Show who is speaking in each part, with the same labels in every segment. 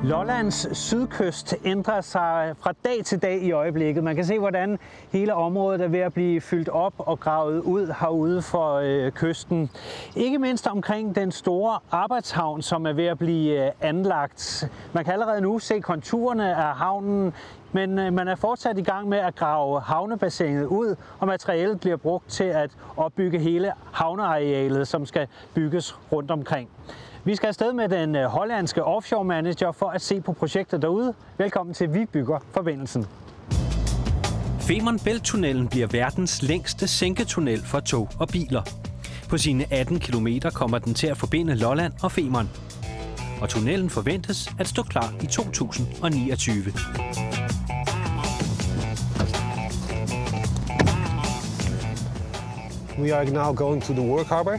Speaker 1: Lollands sydkyst ændrer sig fra dag til dag i øjeblikket. Man kan se, hvordan hele området er ved at blive fyldt op og gravet ud herude for kysten. Ikke mindst omkring den store Arbejdshavn, som er ved at blive anlagt. Man kan allerede nu se konturerne af havnen, men man er fortsat i gang med at grave havnebassinet ud, og materialet bliver brugt til at opbygge hele havnearealet, som skal bygges rundt omkring. Vi skal afsted med den hollandske offshore manager for at se på projektet derude. Velkommen til Vi bygger forbindelsen.
Speaker 2: Femern Bælttunnelen bliver verdens længste sænketunnel for tog og biler. På sine 18 kilometer kommer den til at forbinde Lolland og Femern. Og tunnelen forventes at stå klar i 2029.
Speaker 3: We are now going to the work harbour.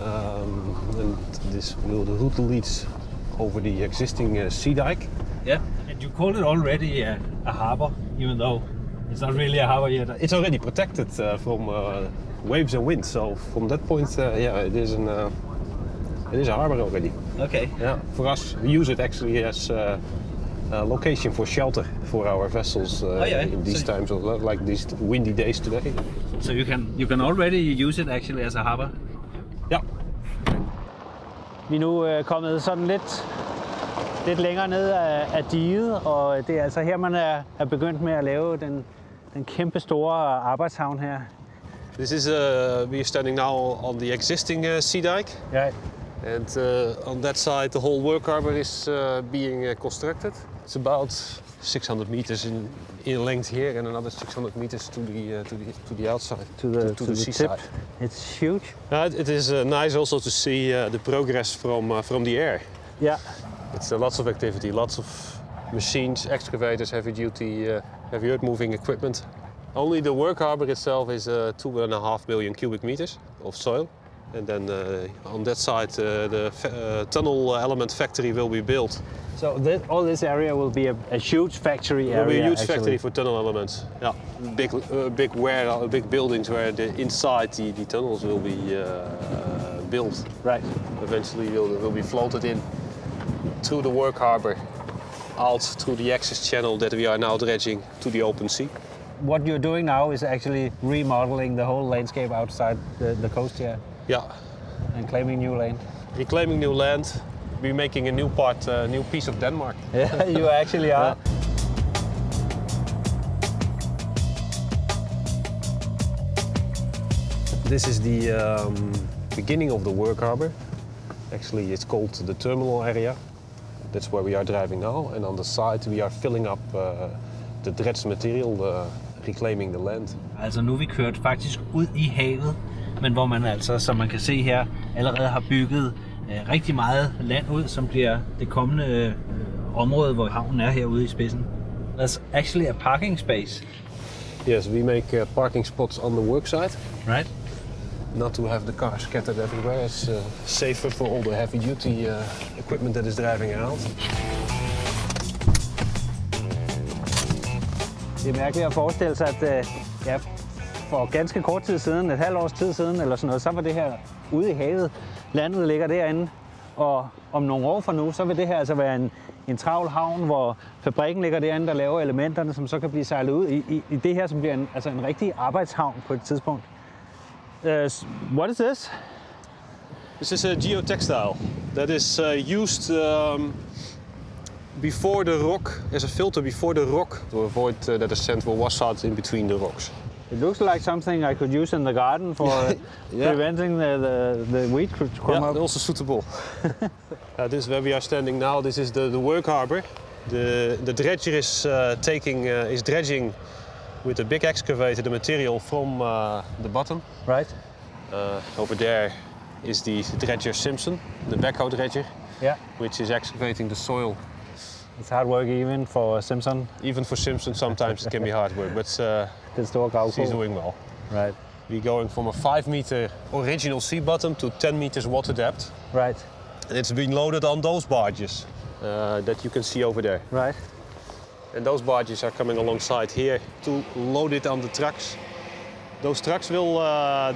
Speaker 3: And the route leads over the existing sea dike.
Speaker 1: Yeah, and you call it already a harbour, even though it's not really a harbour yet.
Speaker 3: It's already protected from waves and wind, so from that point, yeah, it is a harbour already.
Speaker 1: Okay.
Speaker 3: Yeah, for us, we use it actually as a location for shelter for our vessels in these times, like these windy days today.
Speaker 1: So you can already use it actually as a harbour.
Speaker 3: Ja.
Speaker 1: Vi er nu kommet sådan lidt længere ned af diget, og det er altså her, man er begyndt med at lave den kæmpe store arbejdshavn her.
Speaker 3: This is we are standing now on the existing sea dike.
Speaker 1: Right.
Speaker 3: And on that side, the whole work harbour is being constructed. It's about 600 meters in length here, and another 600 meters to the outside, to the seaside.
Speaker 1: It's huge.
Speaker 3: It is nice also to see the progress from the air.
Speaker 1: Yeah.
Speaker 3: It's lots of activity, lots of machines, excavators, heavy duty, heavy earth moving equipment. Only the work harbour itself is 2.5 million cubic meters of soil. And then on that side, the tunnel element factory will be built.
Speaker 1: So all this area will be a huge factory area.
Speaker 3: It will be a huge factory for tunnel elements. Yeah, big buildings where inside the tunnels will be built.
Speaker 1: Right.
Speaker 3: Eventually, will be floated in through the work harbour, out through the access channel that we are now dredging to the open sea.
Speaker 1: What you're doing now is actually remodeling the whole landscape outside the coast here.
Speaker 3: Yeah.
Speaker 1: And claiming new land.
Speaker 3: Reclaiming new land. We're making a new piece of Denmark.
Speaker 1: Yeah, you actually are.
Speaker 3: Yeah. This is the beginning of the work harbour. Actually, it's called the terminal area. That's where we are driving now. And on the side, we are filling up the dredged material, reclaiming the land.
Speaker 1: Altså nu er vi kørt faktisk ud i havet, men hvor man altså, som man kan se her, allerede har bygget rigtig meget land ud, som bliver det kommende område, hvor havnen er herude i spidsen. There's actually a parking space.
Speaker 3: Yes, we make parking spots on the work site.
Speaker 1: Right.
Speaker 3: Not to have the cars scattered everywhere. It's safer for all the heavy duty equipment that is driving around.
Speaker 1: Det er mærkeligt at forestille sig, at for ganske kort tid siden, et halvt års tid siden eller sådan noget, så var det her ude i havet. Landet ligger derinde, og om nogle år fra nu, så vil det her altså være en travl havn, hvor fabrikken ligger derinde, der laver elementerne, som så kan blive sejlet ud i det her, som bliver en rigtig arbejdshavn på et tidspunkt. What is this?
Speaker 3: This is a geotextile that is used before the rock, as a filter before the rock, to avoid that the sand will wash out in between the rocks.
Speaker 1: It looks like something I could use in the garden for preventing the weed to come up.
Speaker 3: Yeah, also suitable. This is where we are standing now. This is the work harbour. The dredger is dredging with a big excavator the material from the bottom.
Speaker 1: Right.
Speaker 3: Over there is the dredger Simpson, the backhoe dredger, which is excavating the soil.
Speaker 1: It's hard work even for Simpson.
Speaker 3: Even for Simpson, sometimes it can be hard work, but she's doing well.
Speaker 1: Right.
Speaker 3: We're going from a 5-meter original sea bottom to 10 meters water depth.
Speaker 1: Right.
Speaker 3: And it's been loaded on those barges that you can see over there.
Speaker 1: Right.
Speaker 3: And those barges are coming alongside here to load it on the trucks. Those trucks will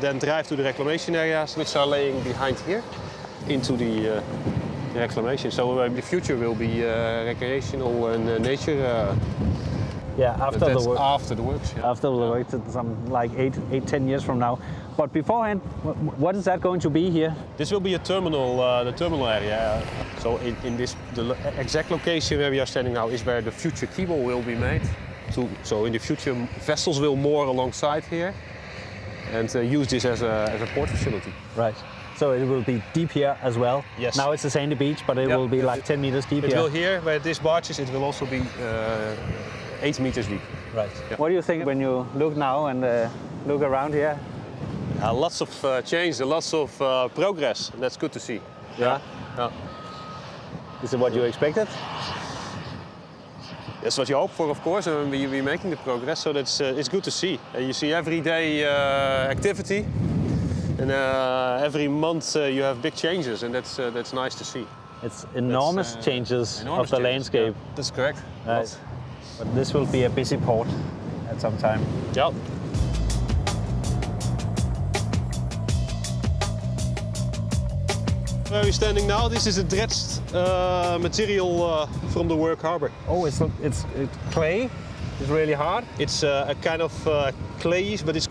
Speaker 3: then drive to the reclamation areas, which are laying behind here, into the reclamation. So in the future will be recreational and nature.
Speaker 1: Yeah, after the work.
Speaker 3: After the works. Yeah.
Speaker 1: After the work, some like 8-10 years from now. But beforehand, what is that going to be here?
Speaker 3: This will be a terminal, the terminal area. So in this, the exact location where we are standing now is where the future cable will be made. So in the future, vessels will moor alongside here and use this as a port facility.
Speaker 1: Right. So it will be deep here as well.
Speaker 3: Yes.
Speaker 1: Now it's a sandy beach, but it will be like 10 meters deep here.
Speaker 3: It will here, where this barge is, it will also be 8 meters deep.
Speaker 1: Right.
Speaker 3: Yeah.
Speaker 1: What do you think when you look now and look around here?
Speaker 3: Lots of change, lots of progress. And that's good to see.
Speaker 1: Yeah.
Speaker 3: Yeah.
Speaker 1: Is it what you expected?
Speaker 3: That's what you hope for, of course, and we're making the progress, so that's it's good to see. You see everyday activity, and every month you have big changes, and that's nice to see.
Speaker 1: It's enormous changes of the landscape.
Speaker 3: Yeah, that's correct.
Speaker 1: Right. But this will be a busy port at some time.
Speaker 3: Yeah. Where we're standing now, this is a dredged material from the work harbor.
Speaker 1: Oh, it's clay? It's really hard?
Speaker 3: It's a kind of clay, but it's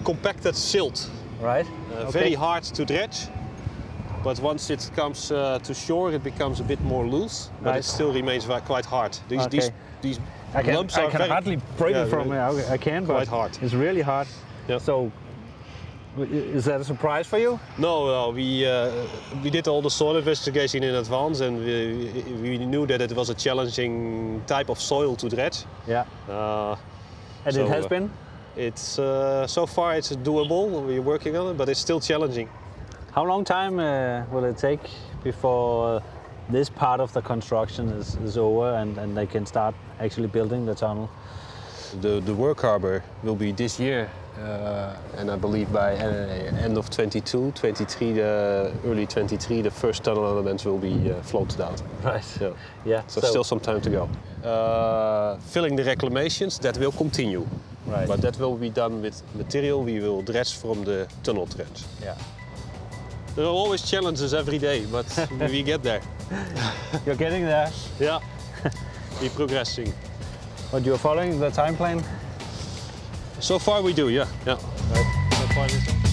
Speaker 3: compacted silt.
Speaker 1: Right.
Speaker 3: Very hard to dredge, but once it comes to shore, it becomes a bit more loose, but it still remains quite hard. These lumps are
Speaker 1: I can hardly break it from here. I can, but
Speaker 3: quite hard.
Speaker 1: It's really hard.
Speaker 3: Yeah.
Speaker 1: So, is that a surprise for you?
Speaker 3: No, we did all the soil investigation in advance, and we knew that it was a challenging type of soil to dredge.
Speaker 1: Yeah. And it has been?
Speaker 3: It's so far it's doable. We're working on it, but it's still challenging.
Speaker 1: How long time will it take before this part of the construction is over and they can start actually building the tunnel?
Speaker 3: The work harbor will be this year, and I believe by end of 22, 23, early 23, the first tunnel elements will be floated out.
Speaker 1: Right.
Speaker 3: So,
Speaker 1: yeah.
Speaker 3: So still some time to go. Filling the reclamations, that will continue.
Speaker 1: Right.
Speaker 3: But that will be done with material we will dredge from the tunnel trench.
Speaker 1: Yeah.
Speaker 3: There are always challenges every day, but we get there.
Speaker 1: You're getting there?
Speaker 3: Yeah, we're progressing.
Speaker 1: But you're following the time plan?
Speaker 3: So far we do, yeah.
Speaker 1: Right.